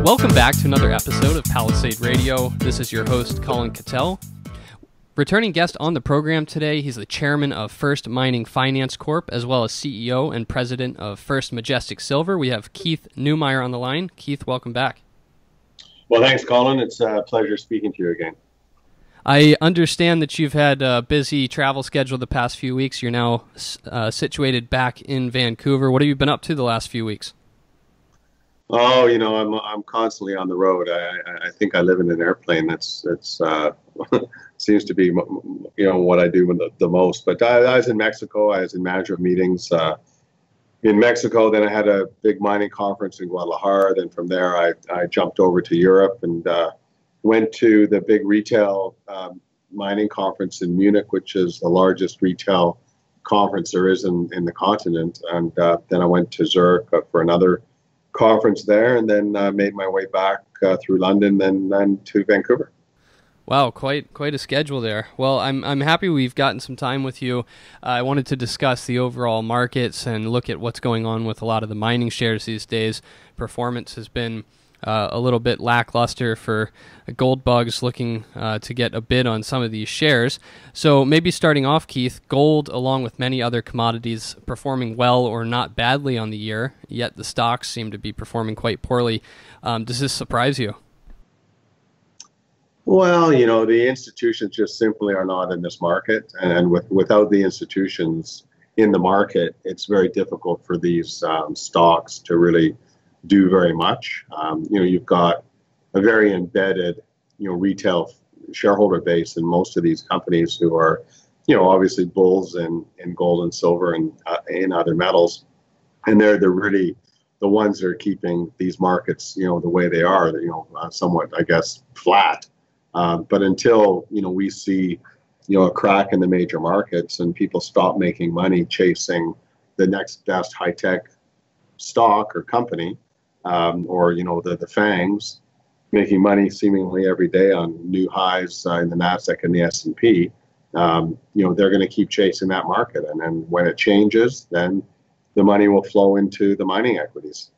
Welcome back to another episode of Palisade Radio. This is your host, Colin Cattell. Returning guest on the program today, he's the chairman of First Mining Finance Corp, as well as CEO and president of First Majestic Silver. We have Keith Neumeyer on the line. Keith, welcome back. Well, thanks, Colin. It's a pleasure speaking to you again. I understand that you've had a busy travel schedule the past few weeks. You're now situated back in Vancouver. What have you been up to the last few weeks? Oh, I'm constantly on the road. I think I live in an airplane. That's seems to be what I do the most. But I was in Mexico. I was in management meetings in Mexico. Then I had a big mining conference in Guadalajara. Then from there, I jumped over to Europe and went to the big retail mining conference in Munich, which is the largest retail conference there is in the continent. And then I went to Zurich for another conference there, and then made my way back through London, then to Vancouver. Wow, quite a schedule there. Well, I'm happy we've gotten some time with you. I wanted to discuss the overall markets and look at what's going on with a lot of the mining shares these days. Performance has been a little bit lackluster for gold bugs looking to get a bid on some of these shares. So maybe starting off, Keith, gold, along with many other commodities, performing well or not badly on the year, yet the stocks seem to be performing quite poorly. Does this surprise you? Well, the institutions just simply are not in this market. And without the institutions in the market, it's very difficult for these stocks to really do very much. You've got a very embedded, retail shareholder base in most of these companies who are, obviously bulls in gold and silver and in other metals. And they're really the ones that are keeping these markets, the way they are, somewhat, I guess, flat. But until, we see, a crack in the major markets and people stop making money chasing the next best high-tech stock or company, or the FANGs, making money seemingly every day on new highs in the Nasdaq and the S&P, they're going to keep chasing that market, and then when it changes, then the money will flow into the mining equities.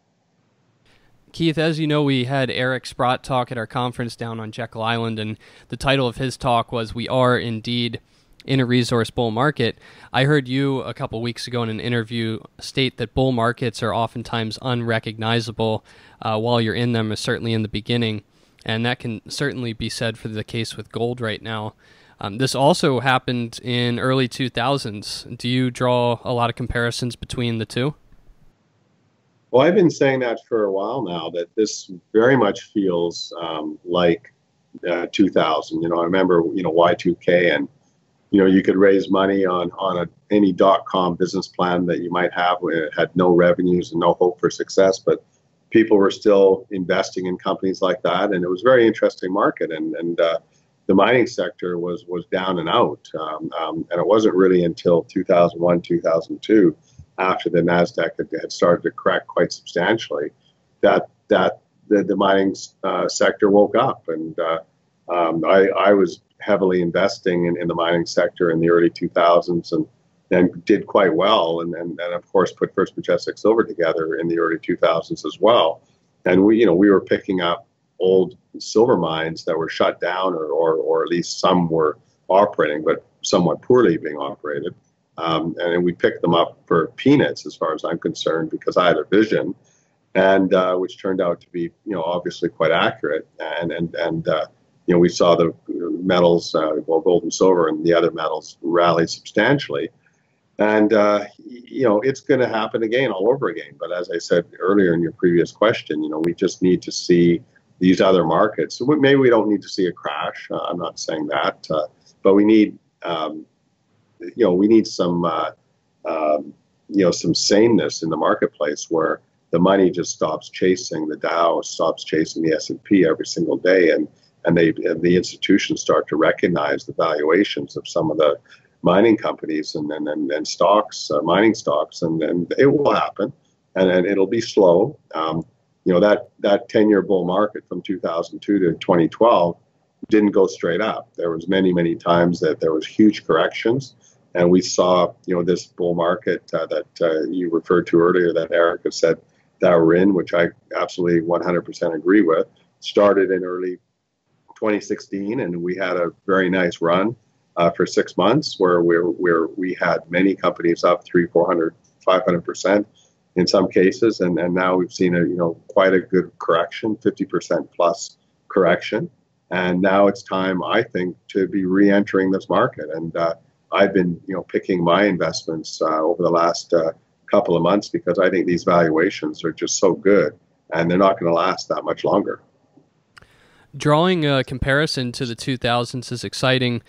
Keith, as you know, we had Eric Sprott talk at our conference down on Jekyll Island, and the title of his talk was "We Are Indeed in a Resource Bull Market." I heard you a couple weeks ago in an interview state that bull markets are oftentimes unrecognizable while you're in them, certainly in the beginning, and that can certainly be said for the case with gold right now. This also happened in early 2000s. Do you draw a lot of comparisons between the two? Well, I've been saying that for a while now, that this very much feels like 2000. I remember, Y2K, and you could raise money on any .com business plan that you might have where it had no revenues and no hope for success, but people were still investing in companies like that, and it was a very interesting market. And the mining sector was down and out, and it wasn't really until 2001, 2002, after the Nasdaq had started to crack quite substantially, that the mining sector woke up. And I was heavily investing in the mining sector in the early 2000s, and did quite well, and of course put First Majestic Silver together in the early 2000s as well. And we were picking up old silver mines that were shut down, or at least some were operating, but somewhat poorly being operated. And we picked them up for peanuts, as far as I'm concerned, because I had a vision, and which turned out to be, obviously quite accurate. And we saw the metals, gold and silver, and the other metals rally substantially. And it's going to happen again, all over again. But as I said earlier in your previous question, we just need to see these other markets. So maybe we don't need to see a crash. I'm not saying that, but we need. We need some, some sane-ness in the marketplace, where the money just stops chasing the Dow, stops chasing the S&P every single day, and the institutions start to recognize the valuations of some of the mining companies and stocks, mining stocks, and it will happen, and it'll be slow. That 10-year bull market from 2002 to 2012 didn't go straight up. There was many times that there was huge corrections. And we saw, this bull market that you referred to earlier, that Eric has said that we're in, which I absolutely 100% agree with, started in early 2016, and we had a very nice run for 6 months where we had many companies up 300, 400, 500% in some cases, and now we've seen quite a good correction, 50% plus correction, and now it's time, I think, to be re-entering this market. And I've been picking my investments over the last couple of months because I think these valuations are just so good, and they're not going to last that much longer. Drawing a comparison to the 2000s is exciting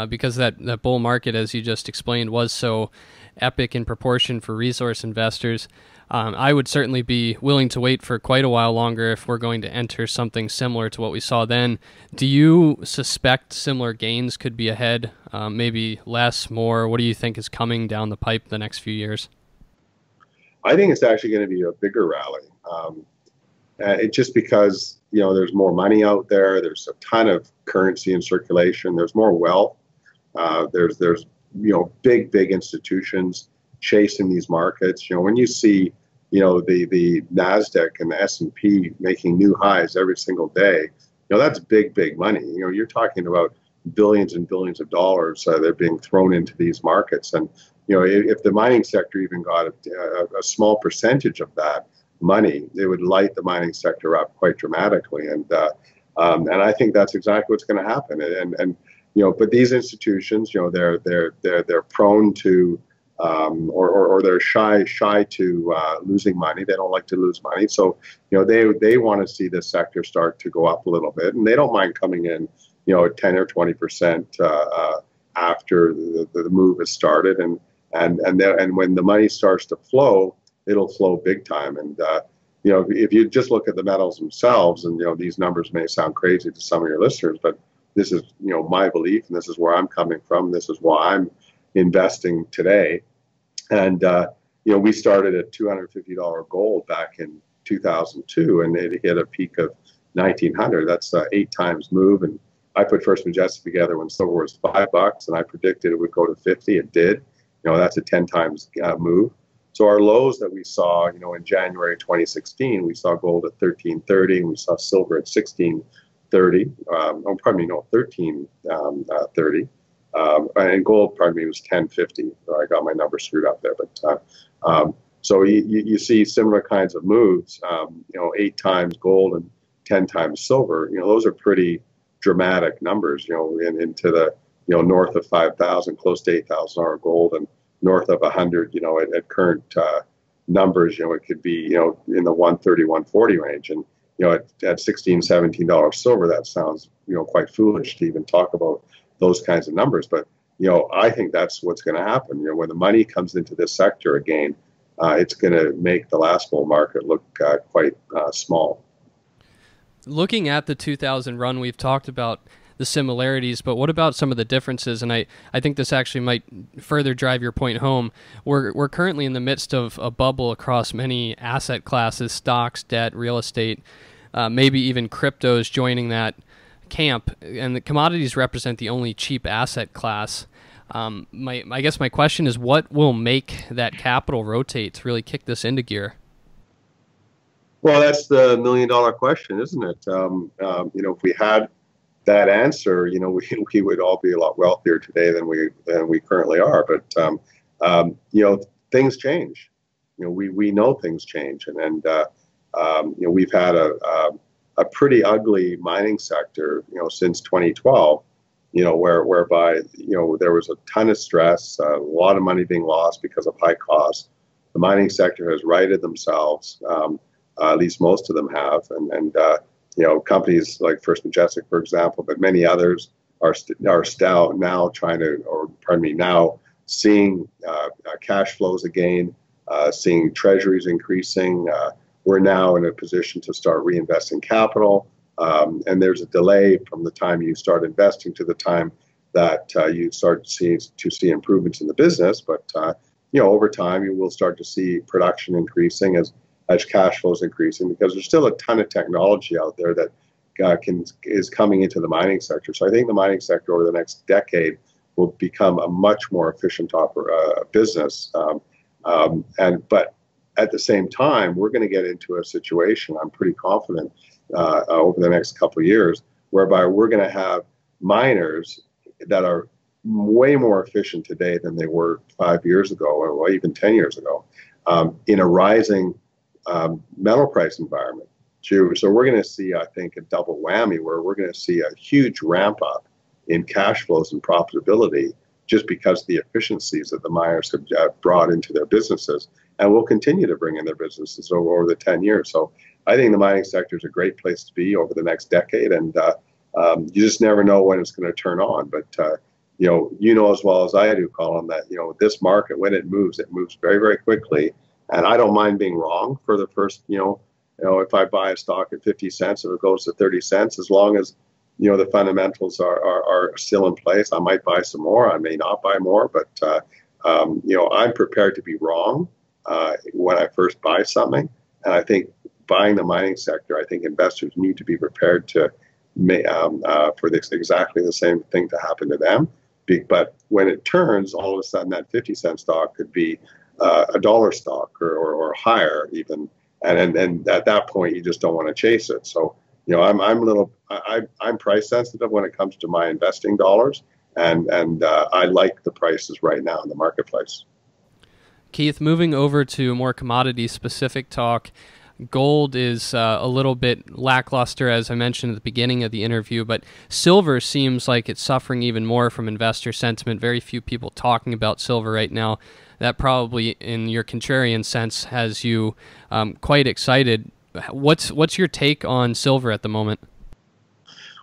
because that bull market, as you just explained, was so epic in proportion for resource investors. I would certainly be willing to wait for quite a while longer if we're going to enter something similar to what we saw then. Do you suspect similar gains could be ahead, maybe less, more? What do you think is coming down the pipe the next few years? I think it's actually going to be a bigger rally. It's just because there's more money out there. There's a ton of currency in circulation. There's more wealth. There's big institutions chasing these markets. When you see the Nasdaq and the S&P making new highs every single day, that's big money. You're talking about billions and billions of dollars that are being thrown into these markets. And if the mining sector even got a small percentage of that money, it would light the mining sector up quite dramatically. And I think that's exactly what's going to happen. And but these institutions, they're prone to or they're shy to losing money. They don't like to lose money. So they want to see this sector start to go up a little bit, and they don't mind coming in 10 or 20% after the move has started. And when the money starts to flow, it'll flow big time. And if you just look at the metals themselves, and these numbers may sound crazy to some of your listeners, but this is my belief, and this is where I'm coming from. This is why I'm investing today. And we started at $250 gold back in 2002, and it hit a peak of 1900. That's 8 times move. And I put First Majestic together when silver was $5, and I predicted it would go to 50. It did. That's a 10 times move. So our lows that we saw, in January 2016, we saw gold at 1330, and we saw silver at 1630. 1330. And gold, was 1050. I got my numbers screwed up there. But so you see similar kinds of moves. 8 times gold and 10 times silver. Those are pretty dramatic numbers. Into the north of 5,000, close to $8,000 gold, and north of 100, at current numbers, it could be, in the 130, 140 range. And, at $16, $17 silver, that sounds, quite foolish to even talk about those kinds of numbers. But, I think that's what's going to happen. When the money comes into this sector again, it's going to make the last bull market look quite small. Looking at the 2000 run, we've talked about the similarities, but what about some of the differences? And I think this actually might further drive your point home. We're currently in the midst of a bubble across many asset classes, stocks, debt, real estate, maybe even cryptos joining that camp, and the commodities represent the only cheap asset class. I guess my question is, what will make that capital rotate to really kick this into gear? Well, that's the $1,000,000 question, isn't it? If we had that answer, we would all be a lot wealthier today than we currently are. But things change. We know things change, and we've had a pretty ugly mining sector, since 2012. Whereby there was a ton of stress, a lot of money being lost because of high costs. The mining sector has righted themselves. At least most of them have, and companies like First Majestic, for example, but many others are now now seeing cash flows again, seeing treasuries increasing. We're now in a position to start reinvesting capital, and there's a delay from the time you start investing to the time that you start to see improvements in the business. But over time, you will start to see production increasing as cash flows increasing, because there's still a ton of technology out there that is coming into the mining sector. So I think the mining sector over the next decade will become a much more efficient business. But at the same time, we're going to get into a situation, I'm pretty confident, over the next couple of years, whereby we're going to have miners that are way more efficient today than they were 5 years ago or even 10 years ago, in a rising metal price environment. So we're going to see, I think, a double whammy where we're going to see a huge ramp up in cash flows and profitability just because of the efficiencies that the miners have brought into their businesses and will continue to bring in their businesses over the 10 years. So I think the mining sector is a great place to be over the next decade, and you just never know when it's going to turn on. But you know as well as I do, Colin, that this market, when it moves very, very quickly. And I don't mind being wrong for the first, if I buy a stock at 50 cents, if it goes to 30 cents, as long as the fundamentals are still in place, I might buy some more. I may not buy more, but I'm prepared to be wrong when I first buy something. And I think buying the mining sector, I think investors need to be prepared to for this exactly the same thing to happen to them. But when it turns, all of a sudden that 50-cent stock could be a dollar stock or higher even, and at that point you just don't want to chase it. So I'm price sensitive when it comes to my investing dollars, and I like the prices right now in the marketplace. Keith, moving over to more commodity specific talk. Gold is a little bit lackluster, as I mentioned at the beginning of the interview, but silver seems like it's suffering even more from investor sentiment. Very few people talking about silver right now. That probably, in your contrarian sense, has you quite excited. What's your take on silver at the moment?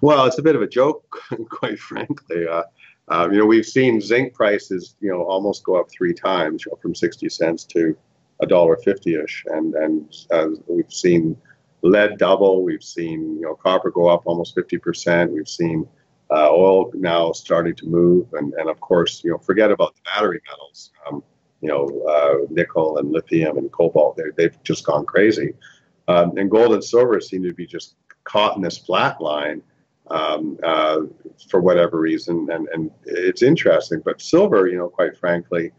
Well, it's a bit of a joke, quite frankly. We've seen zinc prices, almost go up 3 times, from 60 cents to $1.50-ish, and we've seen lead double. We've seen copper go up almost 50%. We've seen oil now starting to move, and of course forget about the battery metals. Nickel and lithium and cobalt, they've just gone crazy, and gold and silver seem to be just caught in this flat line for whatever reason, and it's interesting. But silver, quite frankly,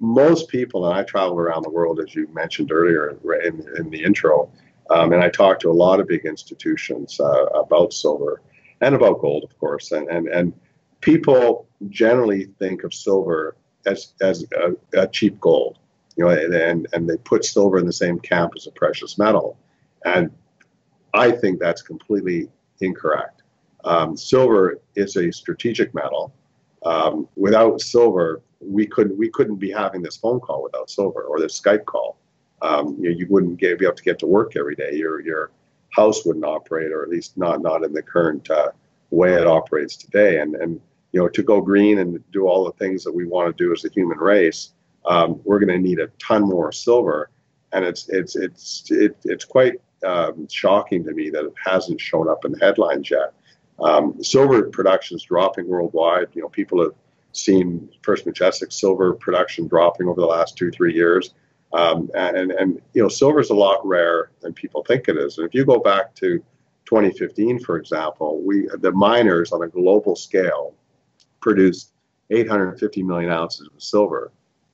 most people, and I travel around the world, as you mentioned earlier in the intro, and I talk to a lot of big institutions about silver and about gold, of course, and people generally think of silver as a cheap gold, and they put silver in the same camp as a precious metal, and I think that's completely incorrect. Silver is a strategic metal. Without silver, we couldn't be having this phone call without silver, or this Skype call. You wouldn't be able to get to work every day. Your house wouldn't operate, or at least not in the current way it operates today. And to go green and do all the things that we want to do as a human race, we're going to need a ton more silver. And it's quite shocking to me that it hasn't shown up in the headlines yet. Silver production is dropping worldwide. People have seen First Majestic silver production dropping over the last 2-3 years, and silver is a lot rarer than people think it is. And if you go back to 2015, for example, the miners on a global scale produced 850 million ounces of silver.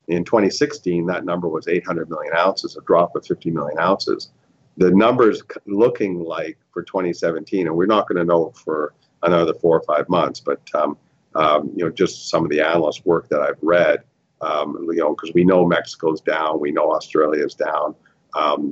In 2016, that number was 800 million ounces, a drop of 50 million ounces. The numbers looking like for 2017, and we're not going to know for another 4 or 5 months, but just some of the analyst work that I've read, because we know Mexico's down, we know Australia's down,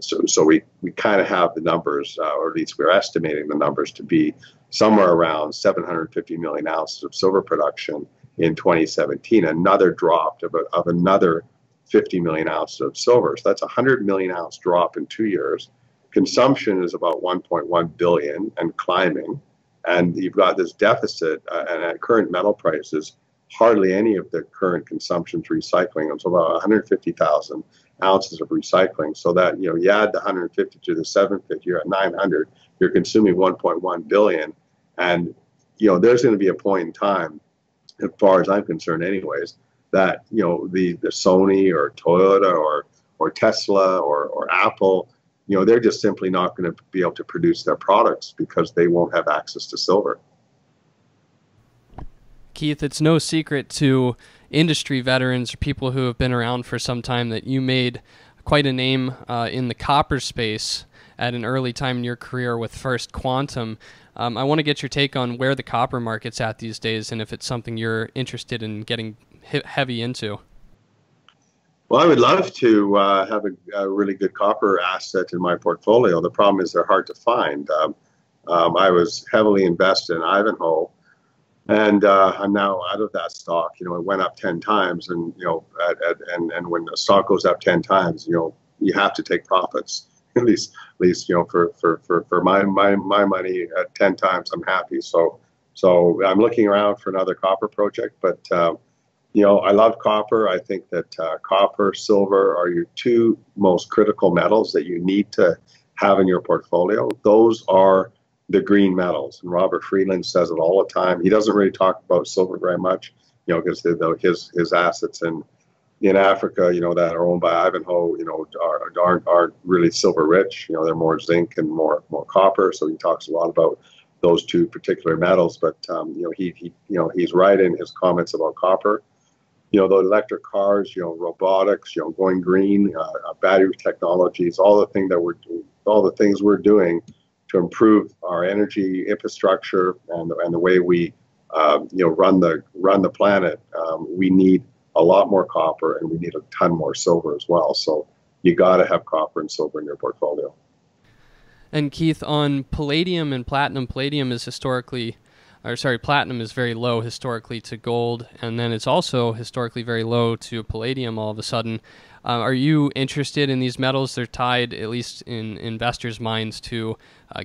so we kind of have the numbers, or at least we're estimating the numbers to be somewhere around 750 million ounces of silver production in 2017, another drop of another 50 million ounces of silver. So that's a 100 million ounce drop in 2 years. Consumption is about 1.1 billion and climbing. And you've got this deficit, and at current metal prices, hardly any of the current consumption is recycling. It's about 150,000 ounces of recycling. So that, you add the 150 to the 750, you're at 900, you're consuming 1.1 billion. And, there's going to be a point in time, as far as I'm concerned anyways, that, the Sony or Toyota or Tesla or Apple, they're just simply not going to be able to produce their products because they won't have access to silver. Keith, it's no secret to industry veterans or people who have been around for some time that you made quite a name in the copper space at an early time in your career with First Quantum. I want to get your take on where the copper market's at these days and if it's something you're interested in getting heavy into. Well, I would love to have a really good copper asset in my portfolio. The problem is they're hard to find. I was heavily invested in Ivanhoe, and I'm now out of that stock. You know, it went up 10 times, and and when the stock goes up 10 times, you have to take profits. At least for my money at 10 times, I'm happy. So I'm looking around for another copper project, but I love copper. I think that copper, silver are your two most critical metals that you need to have in your portfolio. Those are the green metals. And Robert Friedland says it all the time. He doesn't really talk about silver very much, because his assets in Africa, that are owned by Ivanhoe, aren't really silver rich. They're more zinc and more copper. So he talks a lot about those two particular metals. But he's right in his comments about copper. The electric cars, robotics, going green, battery technologies, all the things we're doing to improve our energy infrastructure and the way we, run the planet. We need a lot more copper, and we need a ton more silver as well. So you got to have copper and silver in your portfolio. And Keith, on palladium and platinum, platinum is very low historically to gold, and then it's also historically very low to palladium all of a sudden. Are you interested in these metals? They're tied, at least in investors' minds, to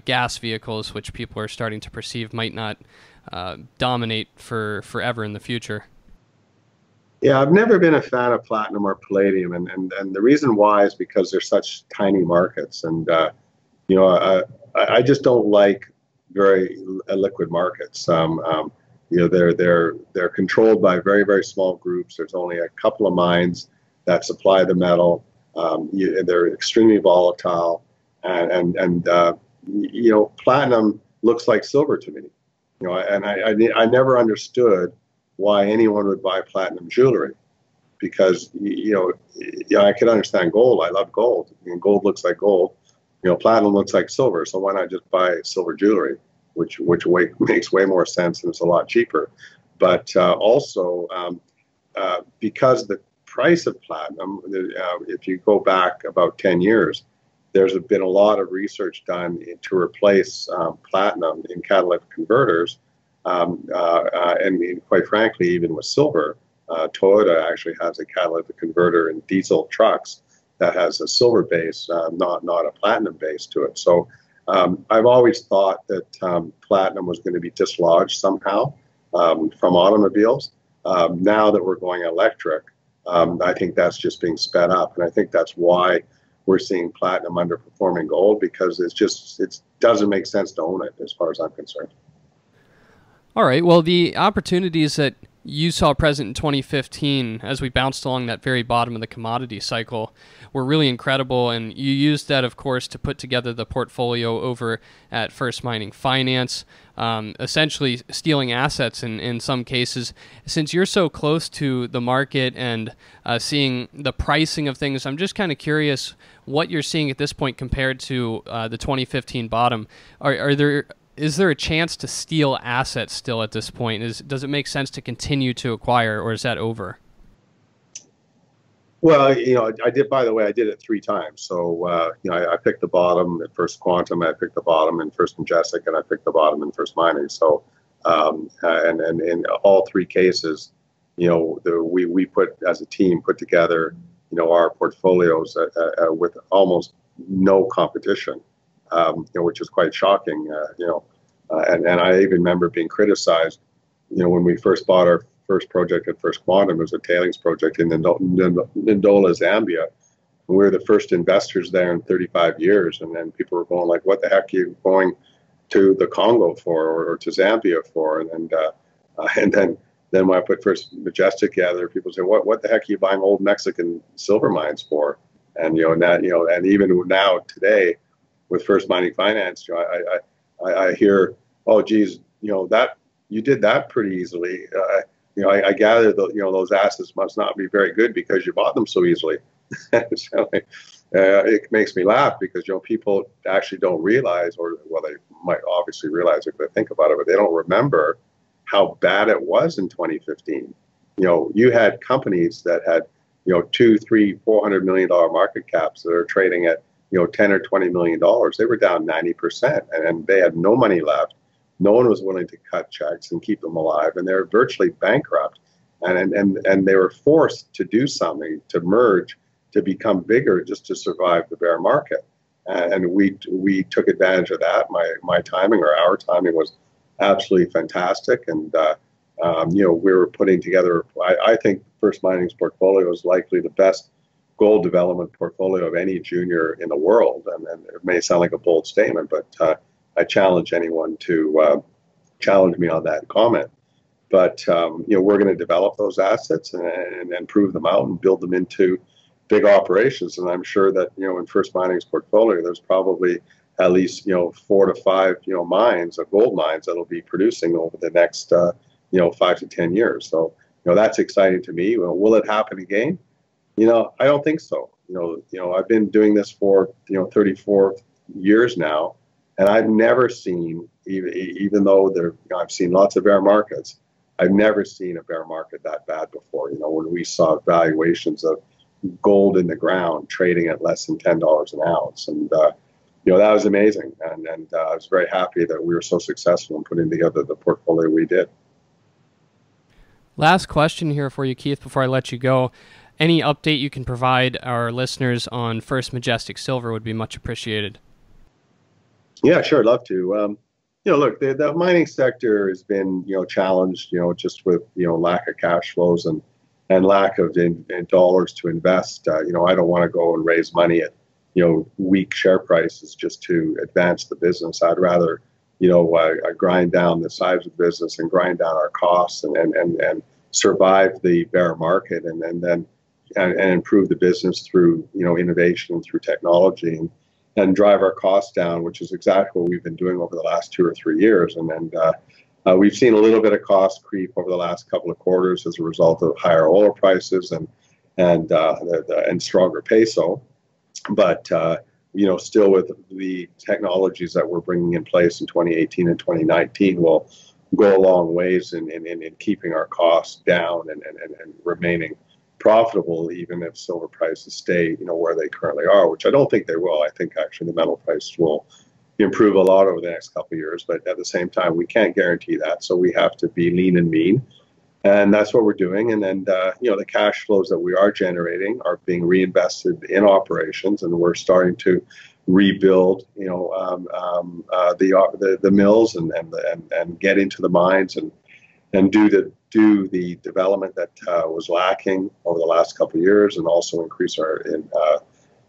gas vehicles, which people are starting to perceive might not dominate forever in the future. Yeah, I've never been a fan of platinum or palladium, and the reason why is because they're such tiny markets, and I just don't like very liquid markets. They're controlled by very, very small groups. There's only a couple of mines that supply the metal. They're extremely volatile, and platinum looks like silver to me. And I never understood why anyone would buy platinum jewelry, because I could understand gold. I love gold, and gold looks like gold. Platinum looks like silver, so why not just buy silver jewelry, which makes way more sense and it's a lot cheaper. But also, because the price of platinum, if you go back about 10 years, there's been a lot of research done to replace platinum in catalytic converters, and quite frankly, even with silver. Toyota actually has a catalytic converter in diesel trucks that has a silver base, not a platinum base to it. So I've always thought that platinum was going to be dislodged somehow from automobiles. Now that we're going electric, I think that's just being sped up, and I think that's why we're seeing platinum underperforming gold, because it doesn't make sense to own it as far as I'm concerned. All right. Well, the opportunities that you saw present in 2015 as we bounced along that very bottom of the commodity cycle were really incredible, and you used that, of course, to put together the portfolio over at First Mining Finance, essentially stealing assets in some cases. Since you're so close to the market and seeing the pricing of things, I'm just kind of curious what you're seeing at this point compared to the 2015 bottom. Is there a chance to steal assets still at this point? Does it make sense to continue to acquire, or is that over? Well, I did. By the way, I did it 3 times. So, I picked the bottom at First Quantum, I picked the bottom in First Majestic, and I picked the bottom in First Mining. So, and in all 3 cases, we put as a team put together, our portfolios with almost no competition. Which is quite shocking, and I even remember being criticized, when we first bought our first project at First Quantum. It was a tailings project in Ndola, Zambia. We were the first investors there in 35 years, and then people were going like, "What the heck are you going to the Congo for, or to Zambia for?" And then when I put First Majestic together, people say, "What the heck are you buying old Mexican silver mines for?" And and even now today, with First Mining Finance, I hear, "Oh, geez, that you did that pretty easily." I gather that those assets must not be very good because you bought them so easily. So, it makes me laugh because people actually don't realize, or well, they might obviously realize if they think about it, but they don't remember how bad it was in 2015. You had companies that had 2, 3, $400 million market caps that are trading at 10 or $20 million. They were down 90%, and they had no money left. No one was willing to cut checks and keep them alive, and they're virtually bankrupt. And they were forced to do something, to merge, to become bigger, just to survive the bear market. And we took advantage of that. My timing, or our timing, was absolutely fantastic. And we were putting together, I think First Mining's portfolio is likely the best gold development portfolio of any junior in the world. And it may sound like a bold statement, but I challenge anyone to challenge me on that comment. But we're going to develop those assets and prove them out and build them into big operations. And I'm sure that in First Mining's portfolio, there's probably at least 4 to 5 mines, gold mines, that'll be producing over the next 5 to 10 years. So that's exciting to me. Well, will it happen again? I don't think so. I've been doing this for 34 years now, and I've never seen, even though I've seen lots of bear markets, I've never seen a bear market that bad before. When we saw valuations of gold in the ground trading at less than $10 an ounce, and that was amazing. And I was very happy that we were so successful in putting together the portfolio we did. Last question here for you, Keith, before I let you go. Any update you can provide our listeners on First Majestic Silver would be much appreciated. Yeah, sure, I'd love to. Look, the mining sector has been, challenged, just with, lack of cash flows and lack of in dollars to invest. I don't want to go and raise money at, weak share prices just to advance the business. I'd rather, grind down the size of the business and grind down our costs and survive the bear market and then improve the business through, innovation and through technology and drive our costs down, which is exactly what we've been doing over the last 2 or 3 years. And we've seen a little bit of cost creep over the last couple of quarters as a result of higher oil prices and stronger peso. But still with the technologies that we're bringing in place in 2018 and 2019 will go a long ways in keeping our costs down and remaining profitable, even if silver prices stay, where they currently are, which I don't think they will. I think actually the metal price will improve a lot over the next couple of years, but at the same time, we can't guarantee that. So we have to be lean and mean, and that's what we're doing. And then, the cash flows that we are generating are being reinvested in operations, and we're starting to rebuild, the mills and get into the mines and do the development that was lacking over the last couple of years, and also increase our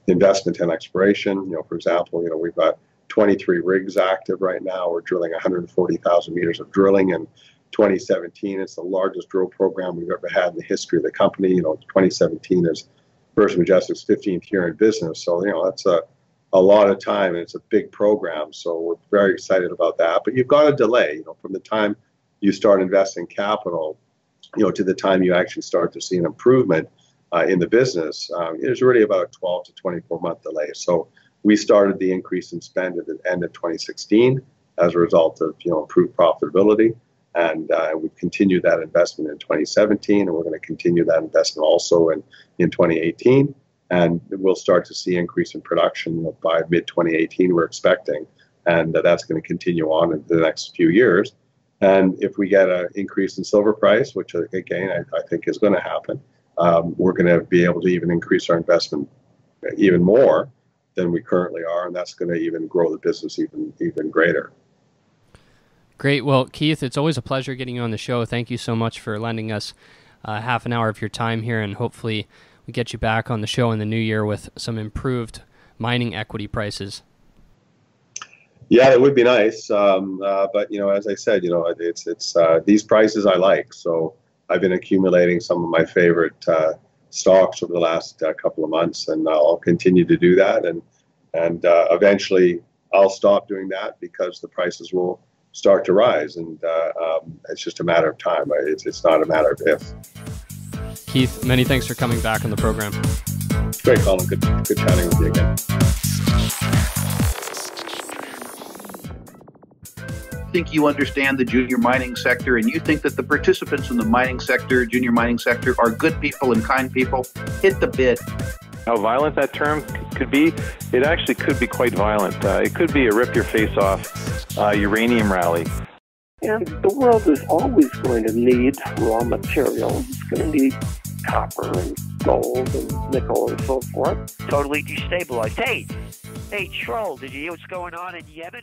investment in exploration. For example, we've got 23 rigs active right now. We're drilling 140,000 meters of drilling in 2017. It's the largest drill program we've ever had in the history of the company. 2017 is First Majestic's 15th year in business, so that's a lot of time, and it's a big program. So we're very excited about that. But you've got a delay, from the time you start investing capital, to the time you actually start to see an improvement in the business. There's really about a 12 to 24-month delay. So we started the increase in spend at the end of 2016 as a result of improved profitability, and we've continued that investment in 2017, and we're going to continue that investment also in 2018. And we'll start to see increase in production by mid-2018, we're expecting, and that's going to continue on in the next few years. And if we get an increase in silver price, which again I think is going to happen, we're going to be able to even increase our investment even more than we currently are, and that's going to even grow the business even greater. Great. Well, Keith, it's always a pleasure getting you on the show. Thank you so much for lending us half an hour of your time here, and hopefully we get you back on the show in the new year with some improved mining equity prices. Yeah, it would be nice. But as I said, it's these prices I like. So I've been accumulating some of my favorite stocks over the last couple of months, and I'll continue to do that. And eventually I'll stop doing that because the prices will start to rise, and it's just a matter of time. It's not a matter of if. Keith, many thanks for coming back on the program. Great, Colin. Good chatting with you again. Think you understand the junior mining sector, and you think that the participants in the mining sector, junior mining sector, are good people and kind people, hit the bid. How violent that term could be, it actually could be quite violent. It could be a rip your face off uranium rally. And the world is always going to need raw materials. It's going to need copper and gold and nickel and so forth. Totally destabilized. Hey, Troll, did you hear what's going on in Yemen?